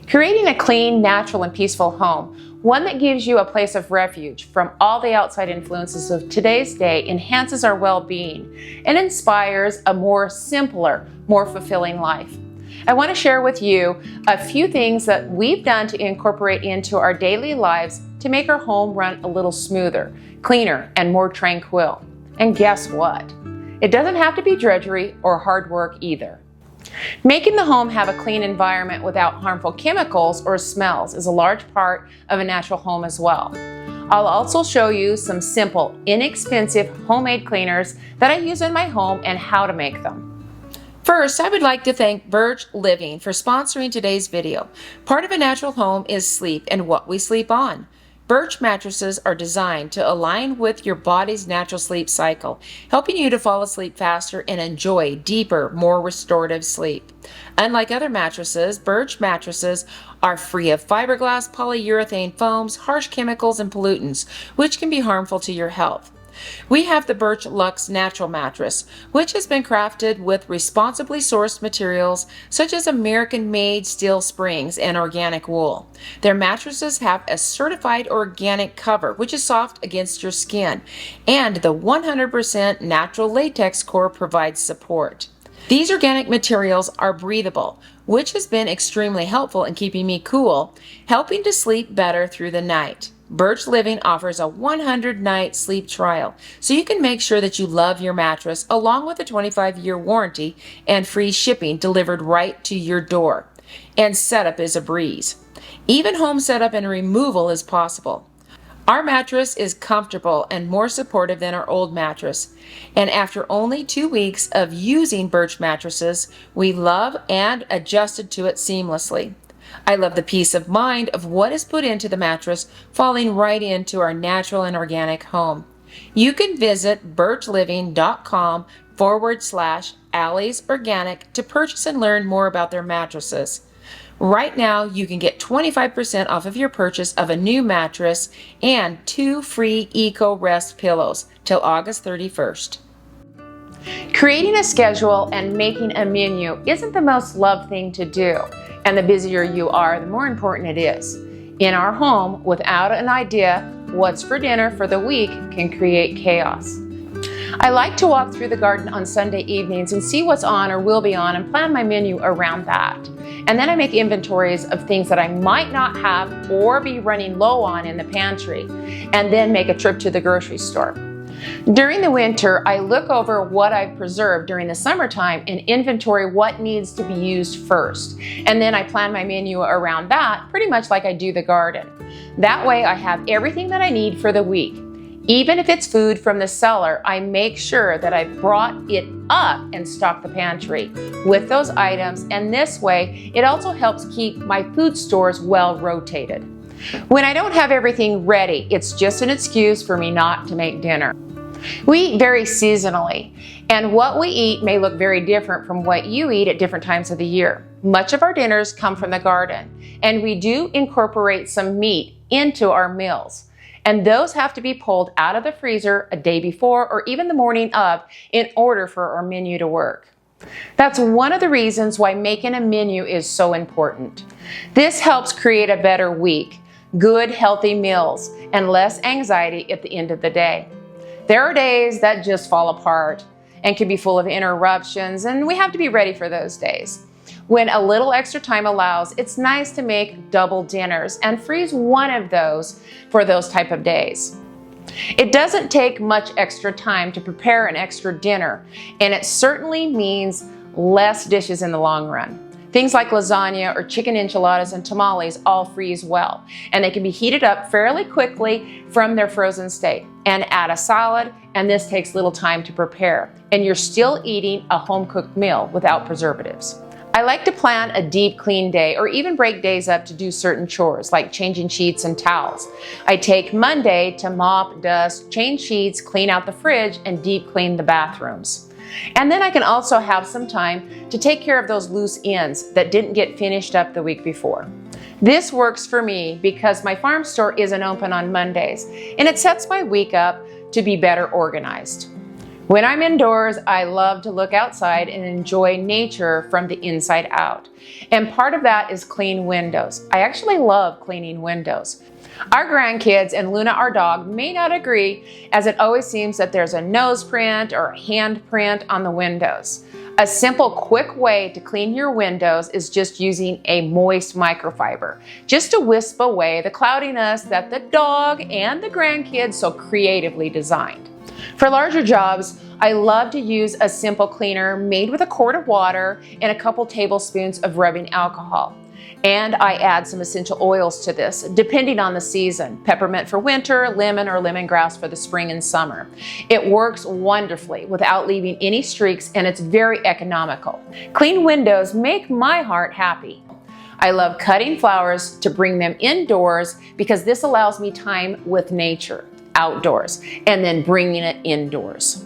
Creating a clean, natural, and peaceful home, one that gives you a place of refuge from all the outside influences of today's day, enhances our well-being and inspires a more simpler, more fulfilling life. I want to share with you a few things that we've done to incorporate into our daily lives to make our home run a little smoother, cleaner, and more tranquil. And guess what? It doesn't have to be drudgery or hard work either. Making the home have a clean environment without harmful chemicals or smells is a large part of a natural home as well. I'll also show you some simple, inexpensive homemade cleaners that I use in my home and how to make them. First, I would like to thank Birch Living for sponsoring today's video. Part of a natural home is sleep and what we sleep on. Birch mattresses are designed to align with your body's natural sleep cycle, helping you to fall asleep faster and enjoy deeper, more restorative sleep. Unlike other mattresses, Birch mattresses are free of fiberglass, polyurethane foams, harsh chemicals, and pollutants, which can be harmful to your health. We have the Birch Luxe Natural Mattress, which has been crafted with responsibly sourced materials such as American-made steel springs and organic wool. Their mattresses have a certified organic cover, which is soft against your skin, and the 100% natural latex core provides support. These organic materials are breathable, which has been extremely helpful in keeping me cool, helping to sleep better through the night. Birch Living offers a 100-night sleep trial, so you can make sure that you love your mattress, along with a 25-year warranty and free shipping delivered right to your door. And setup is a breeze. Even home setup and removal is possible. Our mattress is comfortable and more supportive than our old mattress. And after only 2 weeks of using Birch mattresses, we love and adjusted to it seamlessly. I love the peace of mind of what is put into the mattress, falling right into our natural and organic home. You can visit birchliving.com/Allie's Organic to purchase and learn more about their mattresses. Right now, you can get 25% off of your purchase of a new mattress and 2 free Eco Rest pillows till August 31st. Creating a schedule and making a menu isn't the most loved thing to do, and the busier you are, the more important it is. In our home, without an idea what's for dinner for the week can create chaos. I like to walk through the garden on Sunday evenings and see what's on or will be on and plan my menu around that. And then I make inventories of things that I might not have or be running low on in the pantry, and then make a trip to the grocery store. During the winter, I look over what I've preserved during the summertime and inventory what needs to be used first. And then I plan my menu around that, pretty much like I do the garden. That way I have everything that I need for the week. Even if it's food from the cellar, I make sure that I brought it up and stocked the pantry with those items, and this way it also helps keep my food stores well rotated. When I don't have everything ready, it's just an excuse for me not to make dinner. We eat very seasonally, and what we eat may look very different from what you eat at different times of the year. Much of our dinners come from the garden, and we do incorporate some meat into our meals. And those have to be pulled out of the freezer a day before or even the morning of in order for our menu to work. That's one of the reasons why making a menu is so important. This helps create a better week, good, healthy meals, and less anxiety at the end of the day. There are days that just fall apart and can be full of interruptions, and we have to be ready for those days. When a little extra time allows, it's nice to make double dinners and freeze one of those for those type of days. It doesn't take much extra time to prepare an extra dinner, and it certainly means less dishes in the long run. Things like lasagna or chicken enchiladas and tamales all freeze well, and they can be heated up fairly quickly from their frozen state. And add a salad, and this takes little time to prepare, and you're still eating a home-cooked meal without preservatives. I like to plan a deep clean day or even break days up to do certain chores like changing sheets and towels. I take Monday to mop, dust, change sheets, clean out the fridge, and deep clean the bathrooms. And then I can also have some time to take care of those loose ends that didn't get finished up the week before. This works for me because my farm store isn't open on Mondays, and it sets my week up to be better organized. When I'm indoors, I love to look outside and enjoy nature from the inside out. And part of that is clean windows. I actually love cleaning windows. Our grandkids and Luna, our dog, may not agree, as it always seems that there's a nose print or a hand print on the windows. A simple, quick way to clean your windows is just using a moist microfiber, just to wisp away the cloudiness that the dog and the grandkids so creatively designed. For larger jobs, I love to use a simple cleaner made with a quart of water and a couple tablespoons of rubbing alcohol. And I add some essential oils to this, depending on the season. Peppermint for winter, lemon or lemongrass for the spring and summer. It works wonderfully without leaving any streaks, and it's very economical. Clean windows make my heart happy. I love cutting flowers to bring them indoors because this allows me time with nature, outdoors, and then bringing it indoors.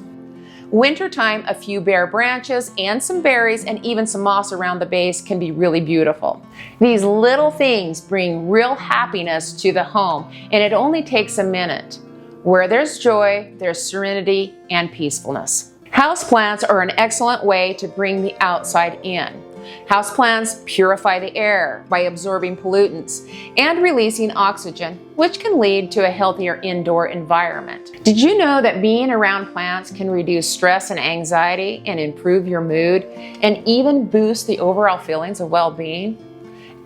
Wintertime, a few bare branches and some berries and even some moss around the base can be really beautiful. These little things bring real happiness to the home, and it only takes a minute. Where there's joy, there's serenity and peacefulness. Houseplants are an excellent way to bring the outside in. Houseplants purify the air by absorbing pollutants and releasing oxygen, which can lead to a healthier indoor environment. Did you know that being around plants can reduce stress and anxiety and improve your mood and even boost the overall feelings of well-being?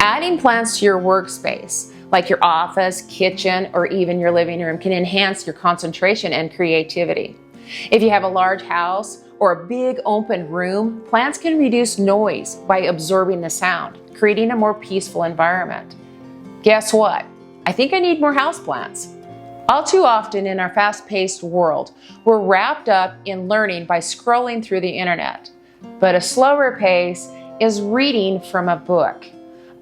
Adding plants to your workspace, like your office, kitchen, or even your living room, can enhance your concentration and creativity. If you have a large house or a big open room, plants can reduce noise by absorbing the sound, creating a more peaceful environment. Guess what? I think I need more houseplants. All too often in our fast-paced world, we're wrapped up in learning by scrolling through the internet. But a slower pace is reading from a book,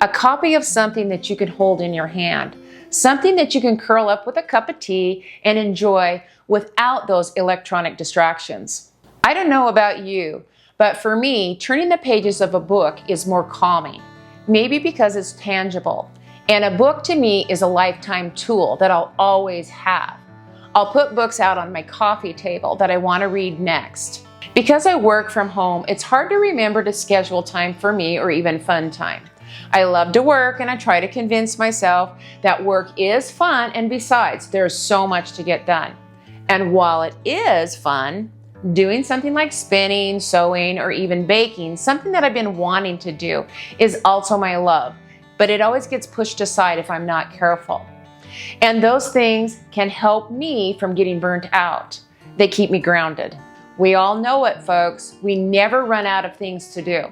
a copy of something that you can hold in your hand, something that you can curl up with a cup of tea and enjoy without those electronic distractions. I don't know about you, but for me, turning the pages of a book is more calming, maybe because it's tangible. And a book to me is a lifetime tool that I'll always have. I'll put books out on my coffee table that I want to read next. Because I work from home, it's hard to remember to schedule time for me or even fun time. I love to work, and I try to convince myself that work is fun, and besides, there's so much to get done. And while it is fun, doing something like spinning, sewing, or even baking, something that I've been wanting to do, is also my love, but it always gets pushed aside if I'm not careful. And those things can help me from getting burnt out. They keep me grounded. We all know it, folks. We never run out of things to do.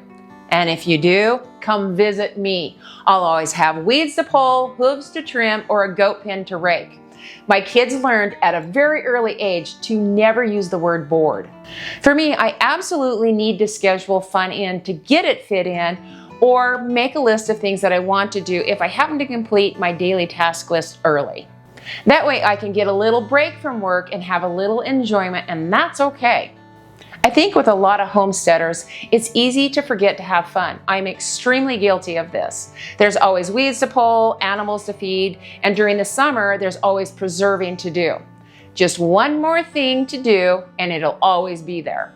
And if you do, come visit me. I'll always have weeds to pull, hooves to trim, or a goat pen to rake. My kids learned at a very early age to never use the word bored. For me, I absolutely need to schedule fun in to get it fit in, or make a list of things that I want to do if I happen to complete my daily task list early. That way I can get a little break from work and have a little enjoyment, and that's okay. I think with a lot of homesteaders, it's easy to forget to have fun. I'm extremely guilty of this. There's always weeds to pull, animals to feed, and during the summer, there's always preserving to do. Just one more thing to do, and it'll always be there.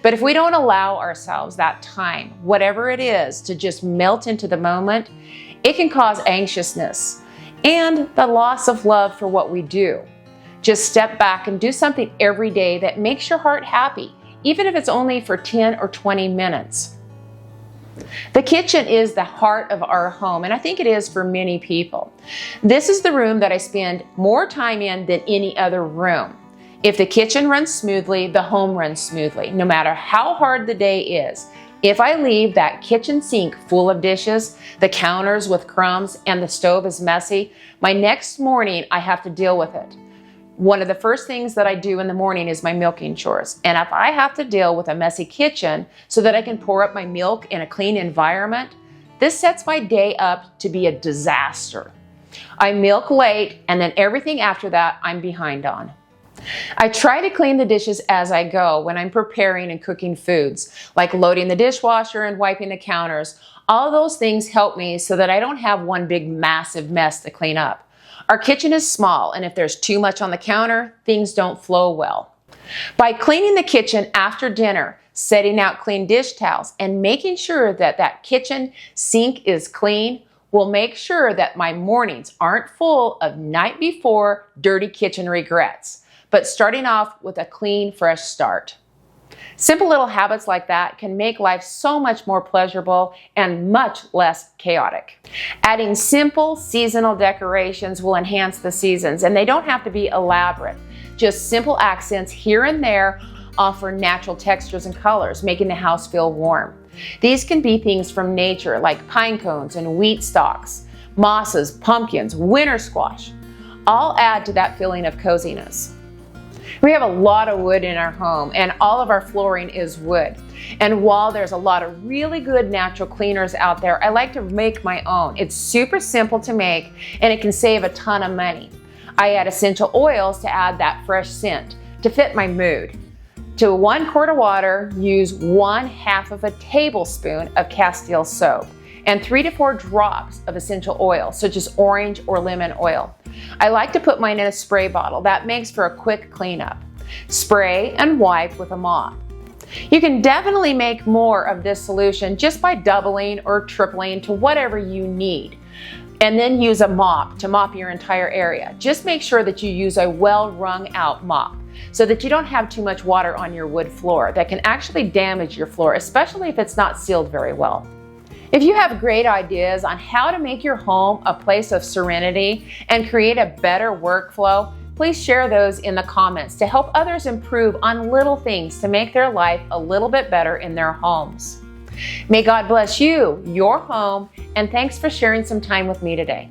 But if we don't allow ourselves that time, whatever it is, to just melt into the moment, it can cause anxiousness and the loss of love for what we do. Just step back and do something every day that makes your heart happy, even if it's only for 10 or 20 minutes. The kitchen is the heart of our home, and I think it is for many people. This is the room that I spend more time in than any other room. If the kitchen runs smoothly, the home runs smoothly, no matter how hard the day is. If I leave that kitchen sink full of dishes, the counters with crumbs, and the stove is messy, my next morning I have to deal with it. One of the first things that I do in the morning is my milking chores. And if I have to deal with a messy kitchen so that I can pour up my milk in a clean environment, this sets my day up to be a disaster. I milk late, and then everything after that I'm behind on. I try to clean the dishes as I go when I'm preparing and cooking foods, like loading the dishwasher and wiping the counters. All those things help me so that I don't have one big massive mess to clean up. Our kitchen is small, and if there's too much on the counter, things don't flow well. By cleaning the kitchen after dinner, setting out clean dish towels, and making sure that that kitchen sink is clean will make sure that my mornings aren't full of night before dirty kitchen regrets, but starting off with a clean, fresh start. Simple little habits like that can make life so much more pleasurable and much less chaotic. Adding simple seasonal decorations will enhance the seasons, and they don't have to be elaborate. Just simple accents here and there offer natural textures and colors, making the house feel warm. These can be things from nature like pine cones and wheat stalks, mosses, pumpkins, winter squash. All add to that feeling of coziness. We have a lot of wood in our home, and all of our flooring is wood. And while there's a lot of really good natural cleaners out there, I like to make my own. It's super simple to make, and it can save a ton of money. I add essential oils to add that fresh scent to fit my mood. To 1 quart of water, use 1/2 of a tablespoon of Castile soap and 3 to 4 drops of essential oil, such as orange or lemon oil. I like to put mine in a spray bottle. That makes for a quick cleanup. Spray and wipe with a mop. You can definitely make more of this solution just by doubling or tripling to whatever you need. And then use a mop to mop your entire area. Just make sure that you use a well wrung out mop so that you don't have too much water on your wood floor that can actually damage your floor, especially if it's not sealed very well. If you have great ideas on how to make your home a place of serenity and create a better workflow, please share those in the comments to help others improve on little things to make their life a little bit better in their homes. May God bless you, your home, and thanks for sharing some time with me today.